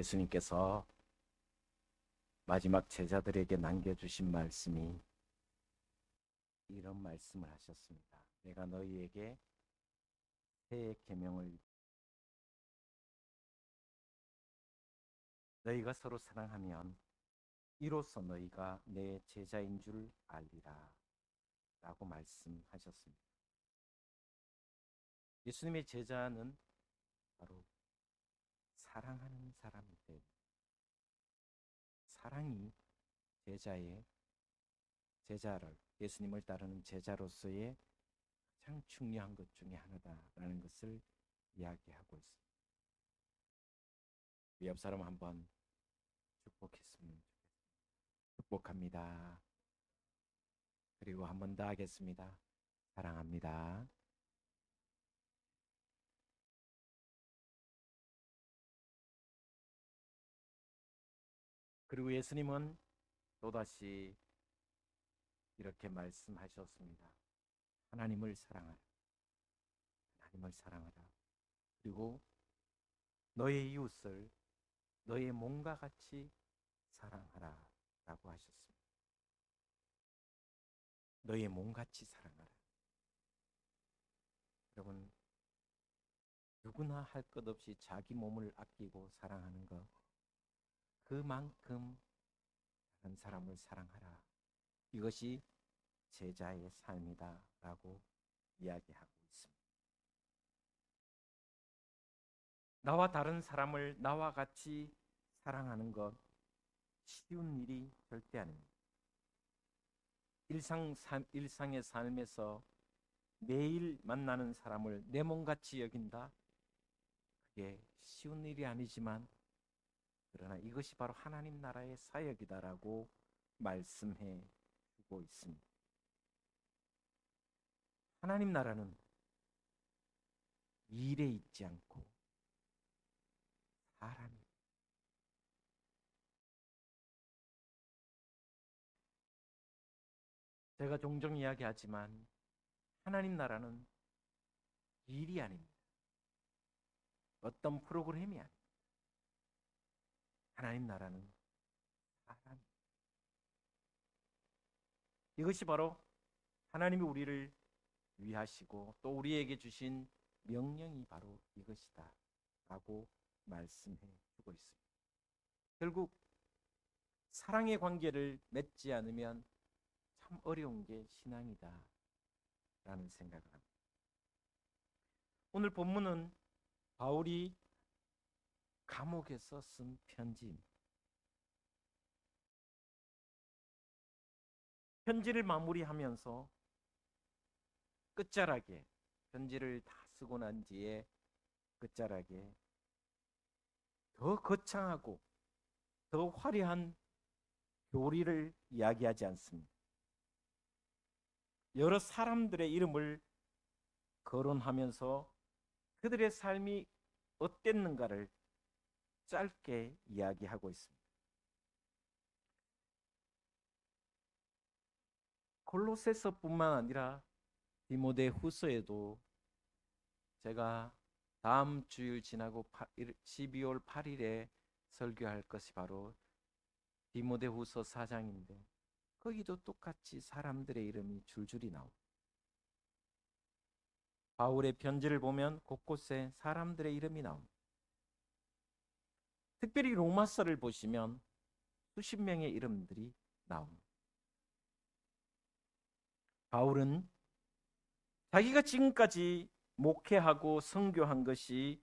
예수님께서 마지막 제자들에게 남겨주신 말씀이 이런 말씀을 하셨습니다. 내가 너희에게 새 계명을, 너희가 서로 사랑하면 이로써 너희가 내 제자인 줄 알리라 라고 말씀하셨습니다. 예수님의 제자는 바로 사랑하는 사람인데, 사랑이 제자를, 예수님을 따르는 제자로서의 가장 중요한 것 중에 하나다라는 것을 이야기하고 있습니다. 옆 사람 한번 축복했으면 좋겠습니다. 축복합니다. 그리고 한 번 더 하겠습니다. 사랑합니다. 그리고 예수님은 또다시 이렇게 말씀하셨습니다. 하나님을 사랑하라. 하나님을 사랑하라. 그리고 너의 이웃을 너의 몸과 같이 사랑하라 라고 하셨습니다. 너의 몸같이 사랑하라. 여러분, 누구나 할 것 없이 자기 몸을 아끼고 사랑하는 것, 그만큼 다른 사람을 사랑하라. 이것이 제자의 삶이다 라고 이야기하고 있습니다. 나와 다른 사람을 나와 같이 사랑하는 것 쉬운 일이 절대 아닙니다. 일상의 삶에서 매일 만나는 사람을 내 몸같이 여긴다? 그게 쉬운 일이 아니지만, 그러나 이것이 바로 하나님 나라의 사역이다라고 말씀해 주고 있습니다. 하나님 나라는 일에 있지 않고 사람이, 제가 종종 이야기하지만 하나님 나라는 일이 아닙니다. 어떤 프로그램이 아닙니다. 하나님 나라는 사람. 이것이 바로 하나님이 우리를 위하시고 또 우리에게 주신 명령이 바로 이것이다 라고 말씀해 주고 있습니다. 결국 사랑의 관계를 맺지 않으면 참 어려운 게 신앙이다 라는 생각을 합니다. 오늘 본문은 바울이 감옥에서 쓴 편지입니다. 편지를 마무리하면서 끝자락에, 편지를 다 쓰고 난 뒤에 끝자락에 더 거창하고 더 화려한 교리를 이야기하지 않습니다. 여러 사람들의 이름을 거론하면서 그들의 삶이 어땠는가를 짧게 이야기하고 있습니다. 골로새서뿐만 아니라 디모데후서에도, 제가 다음 주일 지나고 12월 8일에 설교할 것이 바로 디모데후서 4장인데 거기도 똑같이 사람들의 이름이 줄줄이 나옵니다. 바울의 편지를 보면 곳곳에 사람들의 이름이 나옵니다. 특별히 로마서를 보시면 수십 명의 이름들이 나옵니다. 바울은 자기가 지금까지 목회하고 선교한 것이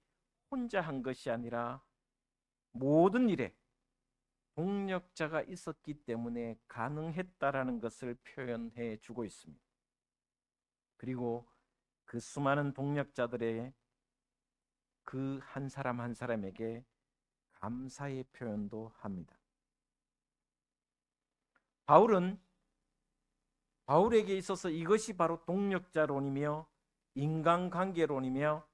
혼자 한 것이 아니라 모든 일에 동력자가 있었기 때문에 가능했다라는 것을 표현해 주고 있습니다. 그리고 그 수많은 동력자들의 그 한 사람 한 사람에게 감사의 표현도 합니다. 바울에게 있어서 이것이 바로 동력자론이며 인간관계론이며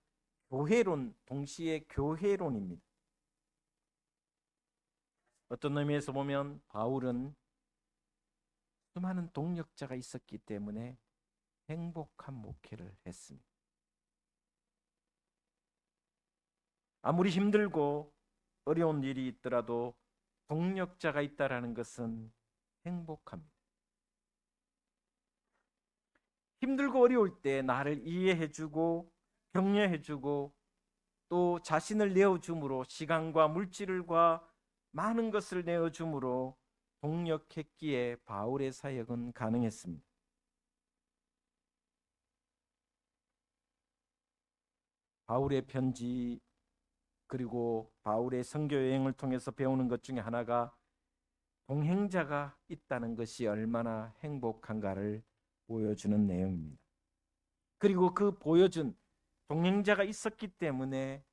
교회론, 동시에 교회론입니다. 어떤 의미에서 보면 바울은 수많은 동력자가 있었기 때문에 행복한 목회를 했습니다. 아무리 힘들고 어려운 일이 있더라도 동력자가 있다라는 것은 행복합니다. 힘들고 어려울 때 나를 이해해주고 격려해주고 또 자신을 내어줌으로, 시간과 물질과 많은 것을 내어줌으로 동력했기에 바울의 사역은 가능했습니다. 바울의 편지 그리고 바울의 선교 여행을 통해서 배우는 것 중에 하나가 동행자가 있다는 것이 얼마나 행복한가를 보여주는 내용입니다. 그리고 그 보여준 동행자가 있었기 때문에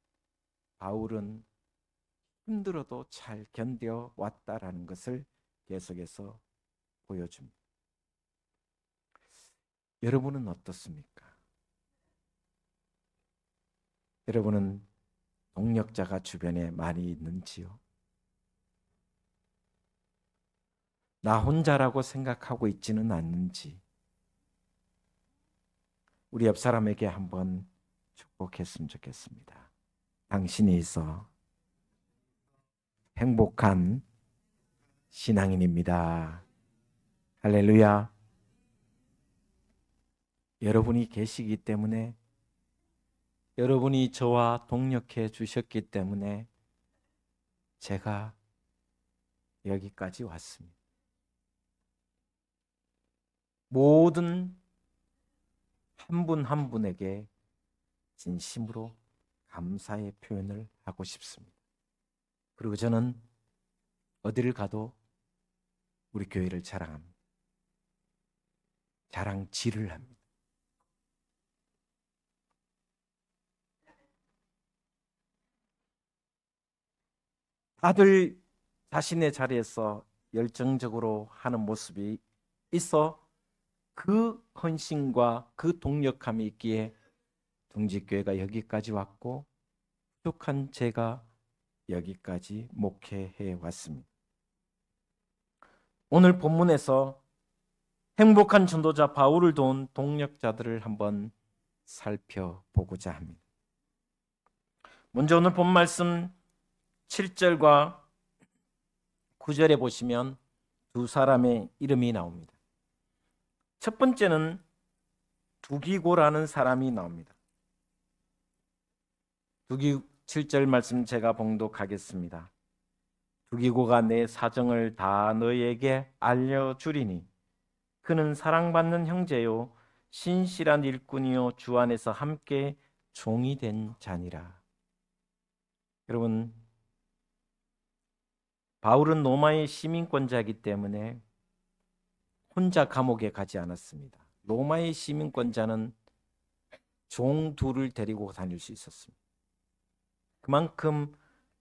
바울은 힘들어도 잘 견뎌왔다라는 것을 계속해서 보여줍니다. 여러분은 어떻습니까? 여러분은 동력자가 주변에 많이 있는지요? 나 혼자라고 생각하고 있지는 않는지 우리 옆 사람에게 한번 축복했으면 좋겠습니다. 당신이 있어 행복한 신앙인입니다. 할렐루야. 여러분이 계시기 때문에, 여러분이 저와 동력해 주셨기 때문에 제가 여기까지 왔습니다. 모든 한 분 한 분에게 진심으로 감사의 표현을 하고 싶습니다. 그리고 저는 어디를 가도 우리 교회를 자랑합니다. 자랑질을 합니다. 다들 자신의 자리에서 열정적으로 하는 모습이 있어 그 헌신과 그 동력함이 있기에 둥지교회가 여기까지 왔고 부족한 제가 여기까지 목회해 왔습니다. 오늘 본문에서 행복한 전도자 바울을 도운 동력자들을 한번 살펴보고자 합니다. 먼저 오늘 본 말씀 7절과 9절에 보시면 두 사람의 이름이 나옵니다. 첫 번째는 두기고라는 사람이 나옵니다. 7절 말씀 제가 봉독하겠습니다. 두기고가 내 사정을 다 너희에게 알려주리니 그는 사랑받는 형제요 신실한 일꾼이요 주 안에서 함께 종이 된 자니라. 여러분, 바울은 로마의 시민권자이기 때문에 혼자 감옥에 가지 않았습니다. 로마의 시민권자는 종 둘을 데리고 다닐 수 있었습니다. 그만큼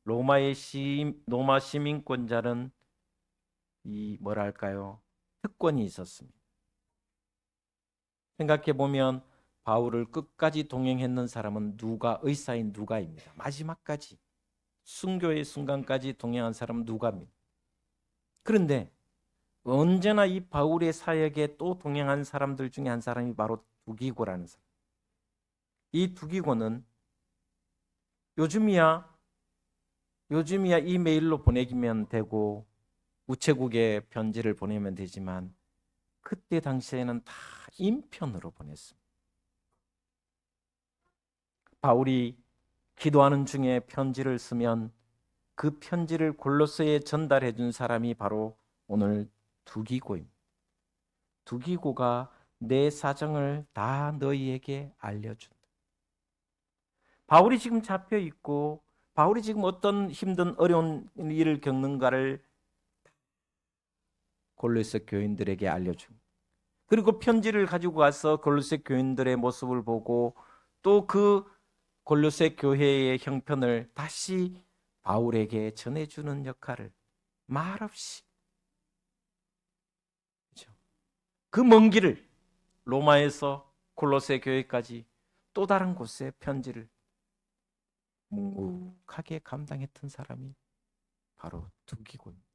로마 시민권자는 특권이 있었습니다. 생각해 보면 바울을 끝까지 동행했는 사람은 의사인 누가입니다. 마지막까지 순교의 순간까지 동행한 사람은 누가입니다. 그런데 언제나 이 바울의 사역에 또 동행한 사람들 중에 한 사람이 바로 두기고라는 사람. 이 두기고는 요즘이야 이메일로 보내기면 되고 우체국에 편지를 보내면 되지만 그때 당시에는 다 인편으로 보냈습니다. 바울이 기도하는 중에 편지를 쓰면 그 편지를 골로새에 전달해 준 사람이 바로 오늘 두기고입니다. 두기고가 내 사정을 다 너희에게 알려준다. 바울이 지금 잡혀 있고 바울이 지금 어떤 힘든 어려운 일을 겪는가를 골로새 교인들에게 알려줍니다. 그리고 편지를 가지고 가서 골로새 교인들의 모습을 보고 또 그 골로새 교회의 형편을 다시 바울에게 전해주는 역할을 말없이, 그 먼 길을 로마에서 골로새 교회까지 또 다른 곳에 편지를 묵묵하게 감당했던 사람이 바로 두기고입니다.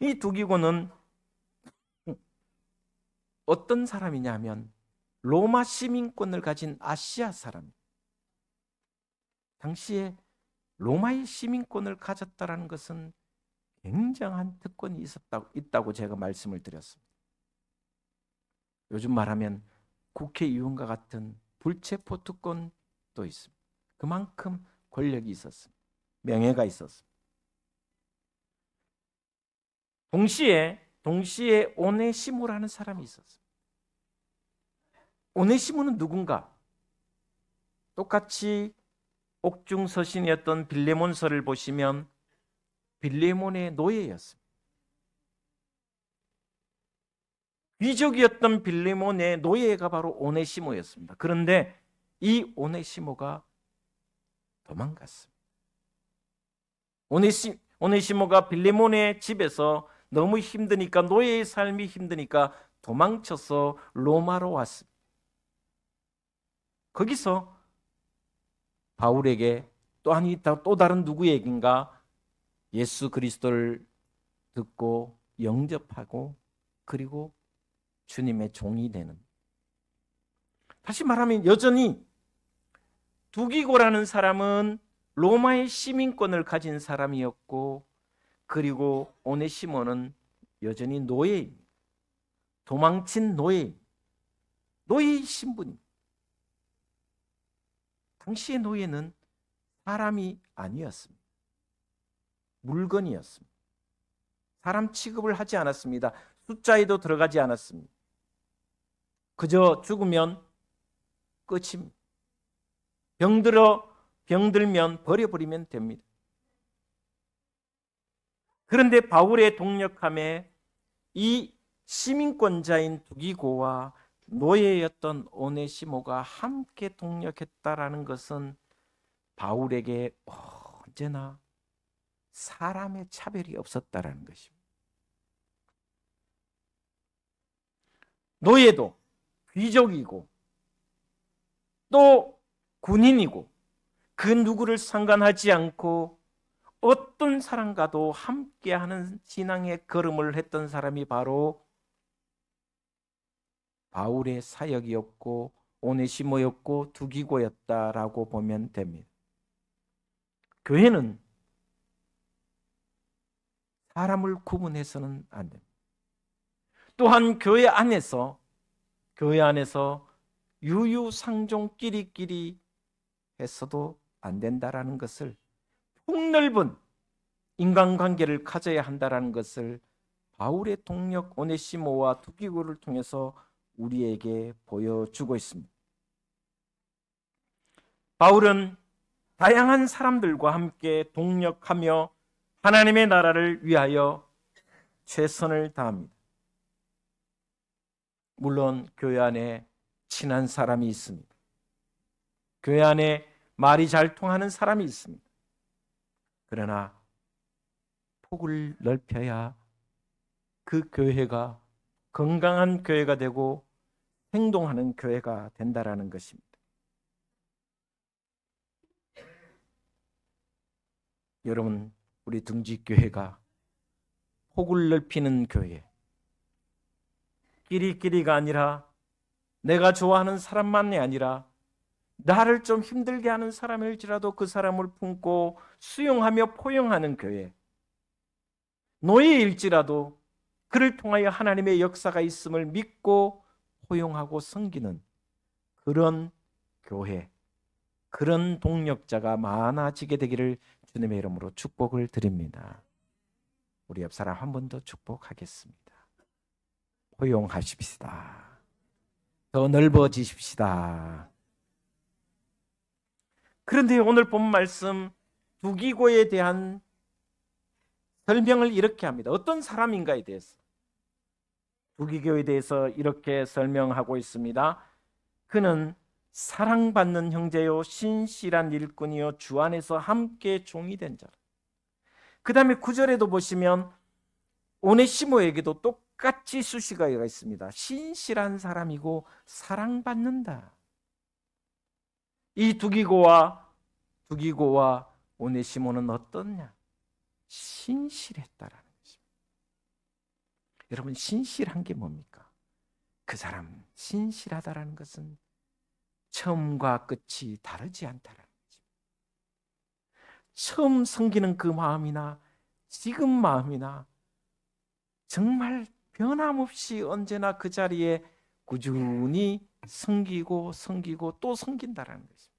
이 두기고는 어떤 사람이냐면 로마 시민권을 가진 아시아 사람. 당시에 로마의 시민권을 가졌다라는 것은 굉장한 특권이 있다고 제가 말씀을 드렸습니다. 요즘 말하면 국회의원과 같은 불체포 특권도 있습니다. 그만큼 권력이 있었습니다. 명예가 있었습니다. 동시에 오네시모라는 사람이 있었습니다. 오네시모는 누군가? 똑같이 옥중 서신이었던 빌레몬서를 보시면 빌레몬의 노예였습니다. 귀족이었던 빌레몬의 노예가 바로 오네시모였습니다. 그런데 이 오네시모가 도망갔습니다. 오네시모가 빌레몬의 집에서 너무 힘드니까, 노예의 삶이 힘드니까 도망쳐서 로마로 왔습니다. 거기서 바울에게 또 다른 누구에겐가 예수 그리스도를 듣고 영접하고 그리고 주님의 종이 되는, 다시 말하면 여전히 두기고라는 사람은 로마의 시민권을 가진 사람이었고, 그리고 오네시모는 여전히 노예입니다. 도망친 노예의 신분입니다. 당시의 노예는 사람이 아니었습니다. 물건이었습니다. 사람 취급을 하지 않았습니다. 숫자에도 들어가지 않았습니다. 그저 죽으면 끝입니다. 병들면 버려버리면 됩니다. 그런데 바울의 동력함에 이 시민권자인 두기고와 노예였던 오네시모가 함께 동력했다라는 것은 바울에게 언제나 사람의 차별이 없었다라는 것입니다. 노예도 귀족이고 또 군인이고 그 누구를 상관하지 않고 어떤 사람과도 함께하는 신앙의 걸음을 했던 사람이 바로 바울의 사역이었고 오네시모였고 두기고였다라고 보면 됩니다. 교회는 사람을 구분해서는 안 됩니다. 또한 교회 안에서 유유상종끼리 했어도 안 된다라는 것을, 폭넓은 인간관계를 가져야 한다라는 것을 바울의 동력 오네시모와 두기고를 통해서 우리에게 보여주고 있습니다. 바울은 다양한 사람들과 함께 동력하며 하나님의 나라를 위하여 최선을 다합니다. 물론 교회 안에 친한 사람이 있습니다. 교회 안에 말이 잘 통하는 사람이 있습니다. 그러나 폭을 넓혀야 그 교회가 건강한 교회가 되고 행동하는 교회가 된다라는 것입니다. 여러분, 우리 둥지교회가 폭을 넓히는 교회, 끼리끼리가 아니라 내가 좋아하는 사람만이 아니라 나를 좀 힘들게 하는 사람일지라도 그 사람을 품고 수용하며 포용하는 교회, 노예일지라도 그를 통하여 하나님의 역사가 있음을 믿고 포용하고 섬기는 그런 교회, 그런 동력자가 많아지게 되기를 주님의 이름으로 축복을 드립니다. 우리 옆 사람 한 번 더 축복하겠습니다. 포용하십시다. 더 넓어지십시다. 그런데 오늘 본 말씀 두기고에 대한 설명을 이렇게 합니다. 어떤 사람인가에 대해서, 두기고에 대해서 이렇게 설명하고 있습니다. 그는 사랑받는 형제요 신실한 일꾼이요 주 안에서 함께 종이 된 자라. 그 다음에 9절에도 보시면 오네시모에게도 똑같이 수식어가 있습니다. 신실한 사람이고 사랑받는다. 이 두기고와 오네시모는 어떻냐? 신실했다라는 것입니다. 여러분, 신실한 게 뭡니까? 그 사람 신실하다라는 것은 처음과 끝이 다르지 않다라는 것입니다. 처음 섬기는 그 마음이나 지금 마음이나 정말 변함없이 언제나 그 자리에 꾸준히 섬기고 또 섬긴다라는 것입니다.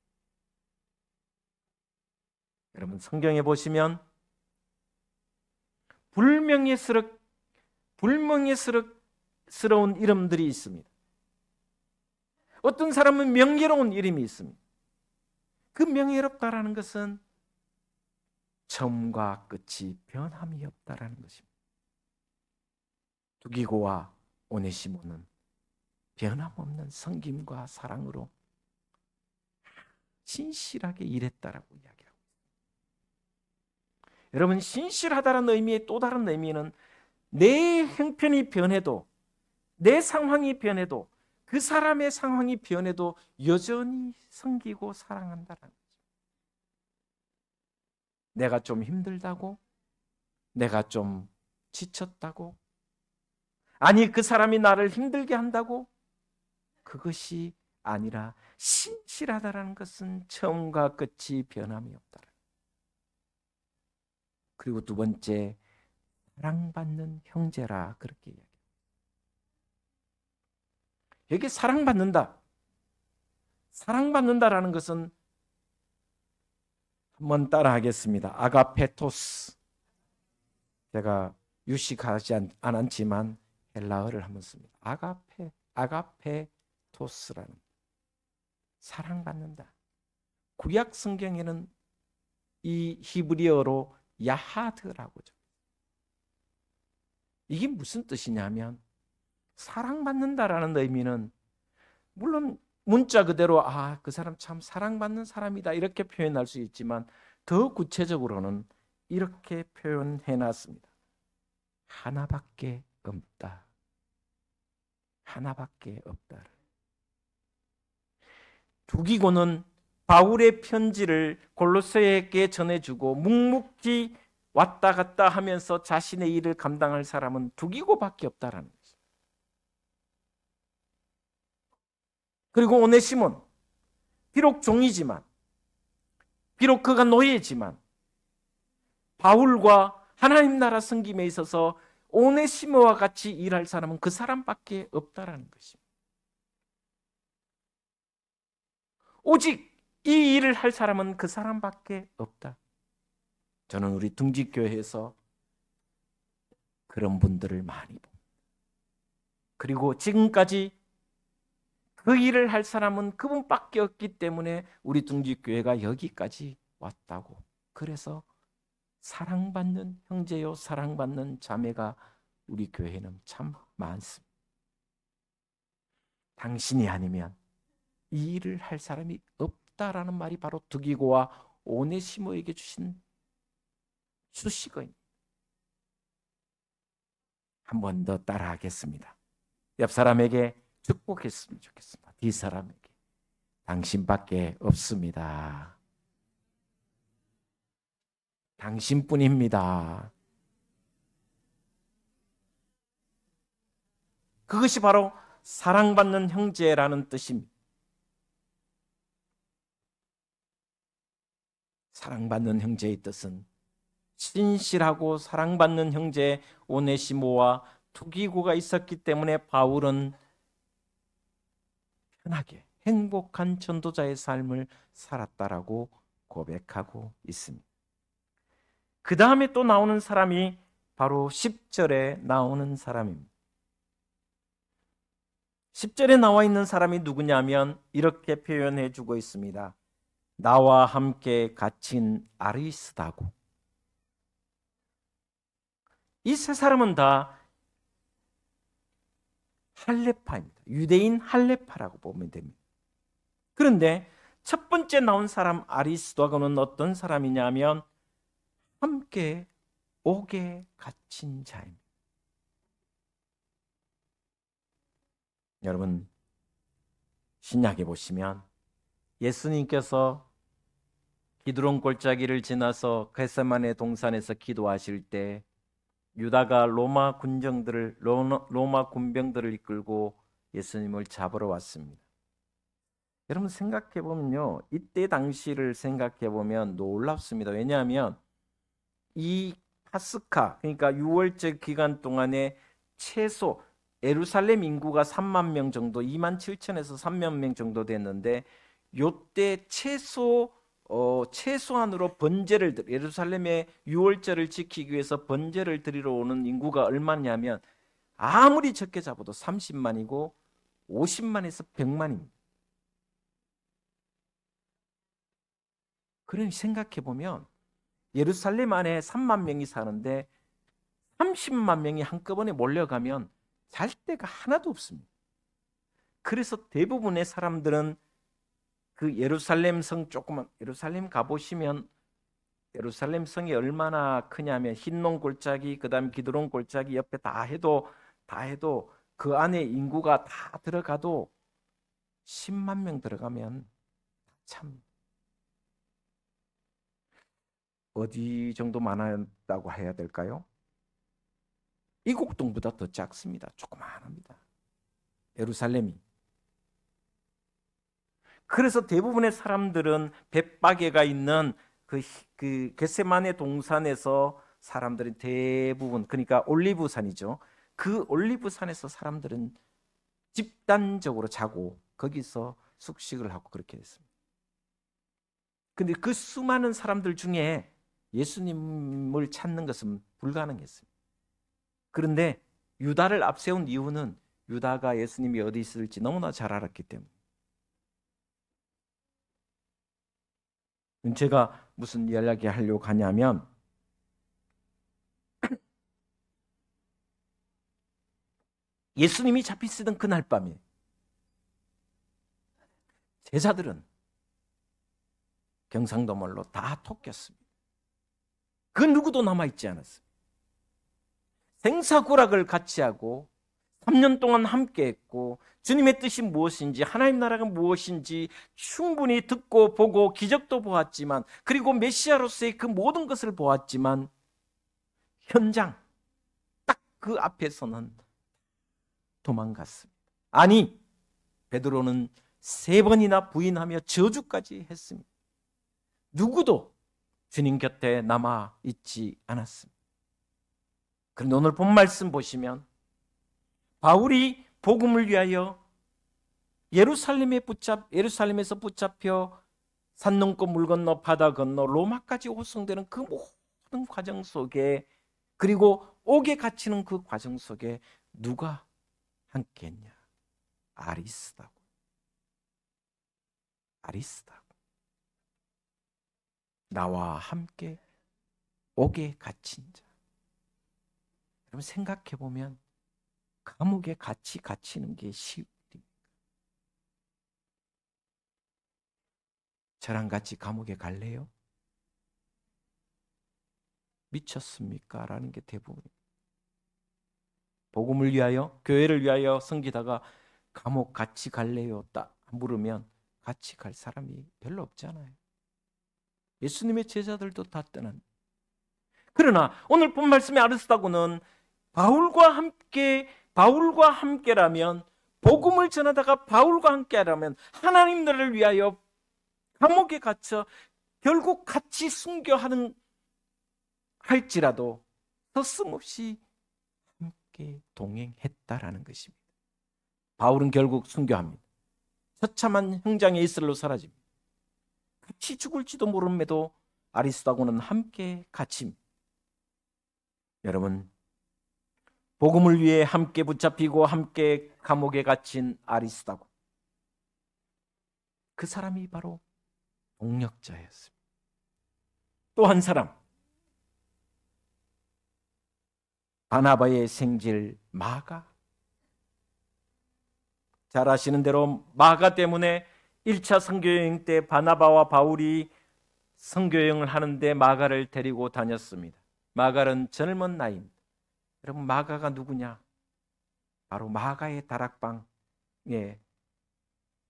여러분 성경에 보시면 불명예스러운 이름들이 있습니다. 어떤 사람은 명예로운 이름이 있습니다. 그 명예롭다라는 것은 처음과 끝이 변함이 없다라는 것입니다. 두기고와 오네시모는 변함없는 섬김과 사랑으로 신실하게 일했다라고 이야기합니다. 여러분 신실하다는 의미의 또 다른 의미는 내 형편이 변해도 내 상황이 변해도 그 사람의 상황이 변해도 여전히 섬기고 사랑한다는 거죠. 내가 좀 힘들다고, 내가 좀 지쳤다고, 아니 그 사람이 나를 힘들게 한다고, 그것이 아니라 신실하다는 것은 처음과 끝이 변함이 없다. 그리고 두 번째, 사랑받는 형제라 그렇게 이야기합니다. 여기 사랑받는다라는 것은 한번 따라하겠습니다. 아가페토스. 제가 유식하지 않았지만 헬라어를 한번 씁니다. 아가페토스라는 사랑받는다. 구약 성경에는 이 히브리어로 야하드라고 죠. 이게 무슨 뜻이냐면 사랑받는다라는 의미는 물론 문자 그대로 그 사람 참 사랑받는 사람이다 이렇게 표현할 수 있지만 더 구체적으로는 이렇게 표현해 놨습니다. 하나밖에 없다. 하나밖에 없다. 두기고는 바울의 편지를 골로새에게 전해주고 묵묵히 왔다 갔다 하면서 자신의 일을 감당할 사람은 두기고밖에 없다라는 거죠. 그리고 오네시몬, 비록 종이지만, 비록 그가 노예지만 바울과 하나님 나라 섬김에 있어서 오네시모와 같이 일할 사람은 그 사람밖에 없다라는 것입니다. 오직 이 일을 할 사람은 그 사람밖에 없다. 저는 우리 둥지교회에서 그런 분들을 많이 봅니다. 그리고 지금까지 그 일을 할 사람은 그분밖에 없기 때문에 우리 둥지교회가 여기까지 왔다고. 그래서 사랑받는 형제요 사랑받는 자매가 우리 교회는 참 많습니다. 당신이 아니면 이 일을 할 사람이 없다라는 말이 바로 두기고와 오네시모에게 주신 수식어입니다. 한 번 더 따라하겠습니다. 옆 사람에게 축복했으면 좋겠습니다. 뒷사람에게 당신밖에 없습니다. 당신뿐입니다. 그것이 바로 사랑받는 형제라는 뜻입니다. 사랑받는 형제의 뜻은 신실하고 사랑받는 형제 오네시모와 두기고가 있었기 때문에 바울은 편하게 행복한 전도자의 삶을 살았다라고 고백하고 있습니다. 그 다음에 또 나오는 사람이 바로 10절에 나오는 사람입니다. 10절에 나와 있는 사람이 누구냐면 이렇게 표현해 주고 있습니다. 나와 함께 갇힌 아리스다고. 이 세 사람은 다 할레파입니다. 유대인 할레파라고 보면 됩니다. 그런데 첫 번째 나온 사람 아리스도고는 어떤 사람이냐면 함께 옥에 갇힌 자입니다. 여러분 신약에 보시면 예수님께서 기드론 골짜기를 지나서 겟세마네 동산에서 기도하실 때 유다가 로마 군병들을 이끌고 예수님을 잡으러 왔습니다. 여러분 생각해 보면요, 이때 당시를 생각해 보면 놀랍습니다. 왜냐하면 이 파스카, 그러니까 6월절 기간 동안에 최소 예루살렘 인구가 3만 명 정도, 2만 7천에서 3만 명 정도 됐는데, 요때 최소한으로 예루살렘의 6월절을 지키기 위해서 번제를 드리러 오는 인구가 얼마냐면 아무리 적게 잡아도 30만이고 50만에서 100만입니다. 그러니 생각해 보면 예루살렘 안에 3만 명이 사는데 30만 명이 한꺼번에 몰려가면 잘 데가 하나도 없습니다. 그래서 대부분의 사람들은 그 예루살렘 성, 조그만 예루살렘 가보시면 예루살렘 성이 얼마나 크냐면 흰농 골짜기, 그다음 기드론 골짜기 옆에 다 해도 그 안에 인구가 다 들어가도 10만 명 들어가면 참 어디 정도 많았다고 해야 될까요? 이곡동보다 더 작습니다. 조그마합니다. 예루살렘이. 그래서 대부분의 사람들은 벳바게가 있는 그 겟세마네 동산에서 사람들이 대부분, 그러니까 올리브산이죠. 그 올리브산에서 사람들은 집단적으로 자고 거기서 숙식을 하고 그렇게 됐습니다. 근데 그 수많은 사람들 중에 예수님을 찾는 것은 불가능했습니다. 그런데 유다를 앞세운 이유는 유다가 예수님이 어디 있을지 너무나 잘 알았기 때문에. 제가 무슨 이야기 하려고 하냐면 예수님이 잡히시던 그날 밤에 제자들은 경상도말로 다 톡겼습니다. 그 누구도 남아있지 않았습니다. 생사고락을 같이 하고 3년 동안 함께했고 주님의 뜻이 무엇인지, 하나님 나라가 무엇인지 충분히 듣고 보고 기적도 보았지만, 그리고 메시아로서의 그 모든 것을 보았지만 현장 딱 그 앞에서는 도망갔습니다. 아니, 베드로는 3번이나 부인하며 저주까지 했습니다. 누구도 주님 곁에 남아 있지 않았습니다. 그런데 오늘 본 말씀 보시면 바울이 복음을 위하여 예루살렘에서 붙잡혀 산 넘고 물 건너 바다 건너 로마까지 호송되는 그 모든 과정 속에, 그리고 옥에 갇히는 그 과정 속에 누가 함께했냐? 아리스다고. 나와 함께 옥에 갇힌 자. 여러분 생각해 보면 감옥에 같이 갇히는 게 쉬운 일입니까? 저랑 같이 감옥에 갈래요? 미쳤습니까? 라는 게 대부분입니다. 복음을 위하여, 교회를 위하여 섬기다가 감옥 같이 갈래요? 딱 물으면 같이 갈 사람이 별로 없잖아요. 예수님의 제자들도 다 떠난. 그러나 오늘 본 말씀의 아리스다고는 바울과 함께라면, 복음을 전하다가 바울과 함께라면 하나님 나라를 위하여 감옥에 갇혀 결국 같이 순교하는 할지라도 서슴없이 함께 동행했다라는 것입니다. 바울은 결국 순교합니다. 처참한 형장에 이슬로 사라집니다. 같이 죽을지도 모름에도 아리스도하고는 함께 갇힙니다. 여러분, 복음을 위해 함께 붙잡히고 함께 감옥에 갇힌 아리스도하고, 그 사람이 바로 동력자였습니다. 또 한 사람, 바나바의 생질 마가. 잘 아시는 대로 마가 때문에 1차 선교여행 때 바나바와 바울이 선교여행을 하는데 마가를 데리고 다녔습니다. 마가는 젊은 나이입니다. 여러분, 마가가 누구냐? 바로 마가의 다락방,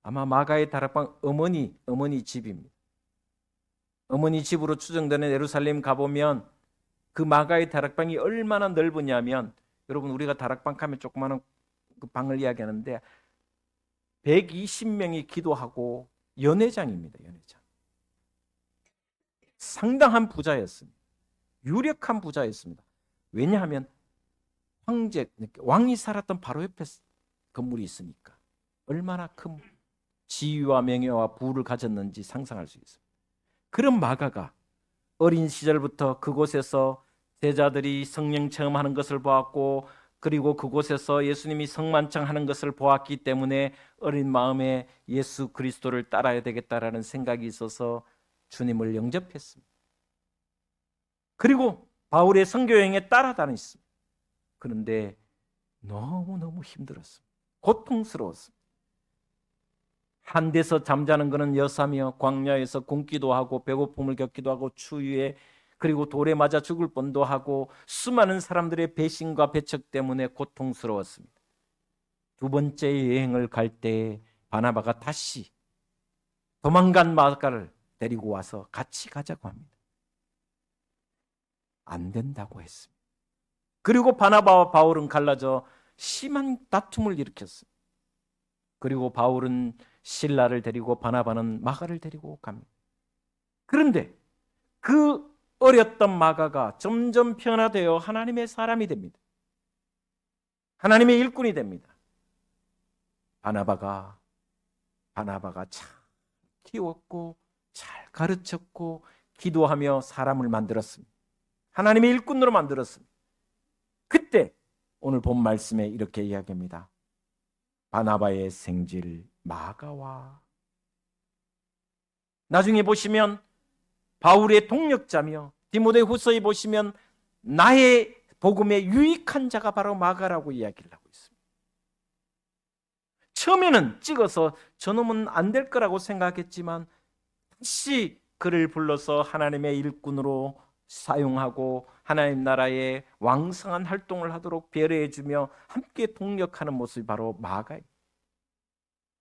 아마 마가의 다락방 어머니 집입니다. 어머니 집으로 추정되는 예루살렘 가보면 그 마가의 다락방이 얼마나 넓으냐면, 여러분 우리가 다락방 가면 조그마한 그 방을 이야기하는데 120명이 기도하고 연회장입니다. 연회장. 상당한 부자였습니다. 유력한 부자였습니다. 왜냐하면 황제, 왕이 살았던 바로 옆에 건물이 있으니까 얼마나 큰 지위와 명예와 부를 가졌는지 상상할 수 있습니다. 그런 마가가 어린 시절부터 그곳에서 제자들이 성령 체험하는 것을 보았고, 그리고 그곳에서 예수님이 성만창하는 것을 보았기 때문에 어린 마음에 예수 그리스도를 따라야 되겠다라는 생각이 있어서 주님을 영접했습니다. 그리고 바울의 선교 여행에 따라다녔습니다. 그런데 너무너무 힘들었습니다. 고통스러웠습니다. 한 데서 잠자는 것은 여사며 광야에서 굶기도 하고 배고픔을 겪기도 하고 추위에, 그리고 돌에 맞아 죽을 뻔도 하고 수많은 사람들의 배신과 배척 때문에 고통스러웠습니다. 두 번째 여행을 갈 때 바나바가 다시 도망간 마가를 데리고 와서 같이 가자고 합니다. 안 된다고 했습니다. 그리고 바나바와 바울은 갈라져 심한 다툼을 일으켰습니다. 그리고 바울은 실라를 데리고 바나바는 마가를 데리고 갑니다. 그런데 그 어렸던 마가가 점점 변화되어 하나님의 사람이 됩니다. 하나님의 일꾼이 됩니다. 바나바가 잘 키웠고 잘 가르쳤고 기도하며 사람을 만들었습니다. 하나님의 일꾼으로 만들었습니다. 그때 오늘 본 말씀에 이렇게 이야기합니다. 바나바의 생질 마가와, 나중에 보시면 바울의 동력자며 디모데후서에 보시면 나의 복음에 유익한 자가 바로 마가라고 이야기를 하고 있습니다. 처음에는 찍어서 저놈은 안 될 거라고 생각했지만 다시 그를 불러서 하나님의 일꾼으로 사용하고 하나님 나라의 왕성한 활동을 하도록 배려해 주며 함께 동력하는 모습이 바로 마가입니다.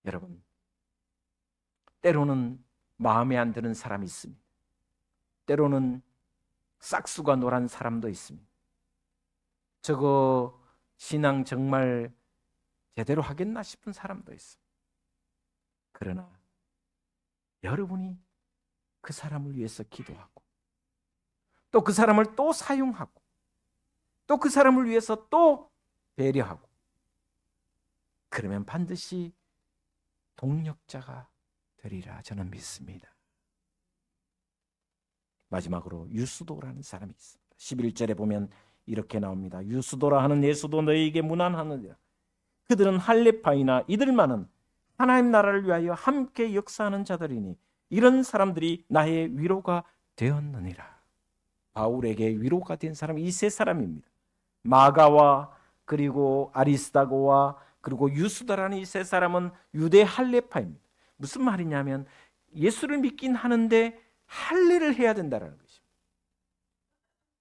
여러분, 때로는 마음에 안 드는 사람이 있습니다. 때로는 싹수가 노란 사람도 있습니다. 저거 신앙 정말 제대로 하겠나 싶은 사람도 있습니다. 그러나 여러분이 그 사람을 위해서 기도하고 또 그 사람을 또 사용하고 또 그 사람을 위해서 또 배려하고, 그러면 반드시 동력자가 되리라 저는 믿습니다. 마지막으로 유스도라는 사람이 있습니다. 11절에 보면 이렇게 나옵니다. 유스도라 하는 예수도 너희에게 문안하느니라. 그들은 할례파이나 이들만은 하나님 나라를 위하여 함께 역사하는 자들이니 이런 사람들이 나의 위로가 되었느니라. 바울에게 위로가 된 사람이 이 세 사람입니다. 마가와 그리고 아리스다고와 그리고 유스도라는 이 세 사람은 유대 할례파입니다. 무슨 말이냐면 예수를 믿긴 하는데 할례를 해야 된다는 것입니다.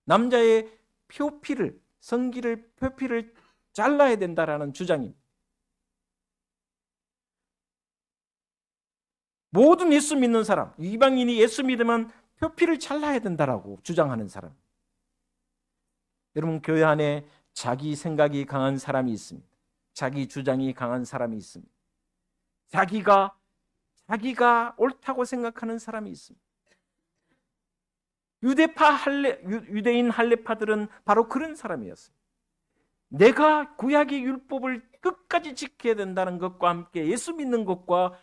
남자의 표피를, 성기를, 표피를 잘라야 된다라는 주장입니다. 모든 예수 믿는 사람, 이방인이 예수 믿으면 표피를 잘라야 된다라고 주장하는 사람. 여러분, 교회 안에 자기 생각이 강한 사람이 있습니다. 자기 주장이 강한 사람이 있습니다. 자기가 옳다고 생각하는 사람이 있습니다. 유대인 할례파들은 바로 그런 사람이었어요. 내가 구약의 율법을 끝까지 지켜야 된다는 것과 함께 예수 믿는 것과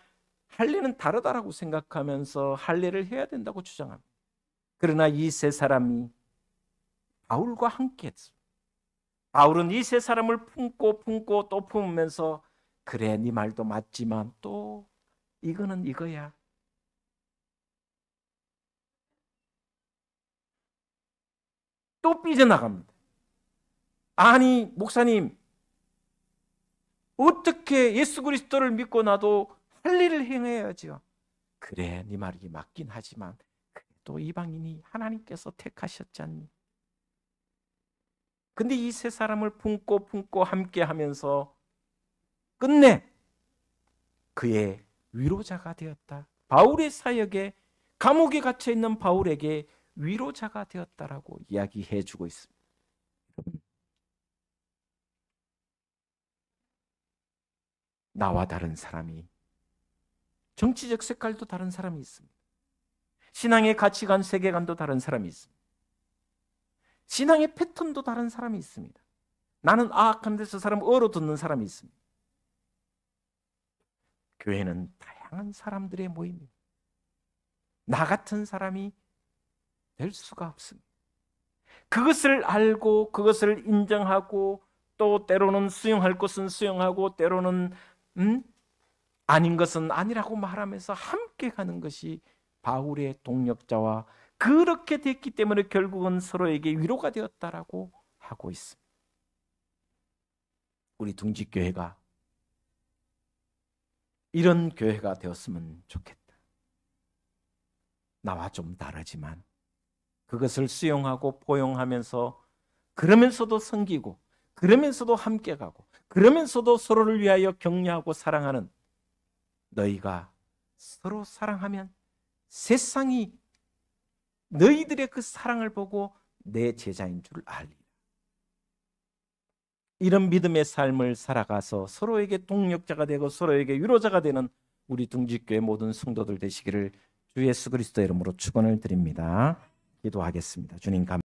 할례는 다르다라고 생각하면서 할례를 해야 된다고 주장합니다. 그러나 이 세 사람이 바울과 함께 했어요. 바울은 이 세 사람을 품고 또 품으면서 그래, 네 말도 맞지만 또 이거는 이거야. 또 삐져나갑니다. 아니, 목사님, 어떻게 예수 그리스도를 믿고 나도 할례를 행해야죠. 그래, 네 말이 맞긴 하지만 또 이방인이 하나님께서 택하셨지 않니? 근데 이 세 사람을 품고 함께 하면서 끝내 그의 위로자가 되었다. 바울의 사역에, 감옥에 갇혀 있는 바울에게 위로자가 되었다라고 이야기해 주고 있습니다. 나와 다른 사람이, 정치적 색깔도 다른 사람이 있습니다. 신앙의 가치관, 세계관도 다른 사람이 있습니다. 신앙의 패턴도 다른 사람이 있습니다. 나는 한데 저 사람 듣는 사람이 있습니다. 교회는 다양한 사람들의 모임입니다. 나 같은 사람이 될 수가 없습니다. 그것을 알고 그것을 인정하고 또 때로는 수용할 것은 수용하고 때로는 아닌 것은 아니라고 말하면서 함께 가는 것이 바울의 동력자와 그렇게 됐기 때문에 결국은 서로에게 위로가 되었다라고 하고 있습니다. 우리 둥지교회가 이런 교회가 되었으면 좋겠다. 나와 좀 다르지만 그것을 수용하고 포용하면서 그러면서도 섬기고 그러면서도 함께 가고 그러면서도 서로를 위하여 격려하고 사랑하는 너희가 서로 사랑하면 세상이 너희들의 그 사랑을 보고 내 제자인 줄 알리라. 이런 믿음의 삶을 살아가서 서로에게 동력자가 되고 서로에게 위로자가 되는 우리 둥지교회 모든 성도들 되시기를 주 예수 그리스도의 이름으로 축원을 드립니다. 기도하겠습니다. 주님 감사합니다.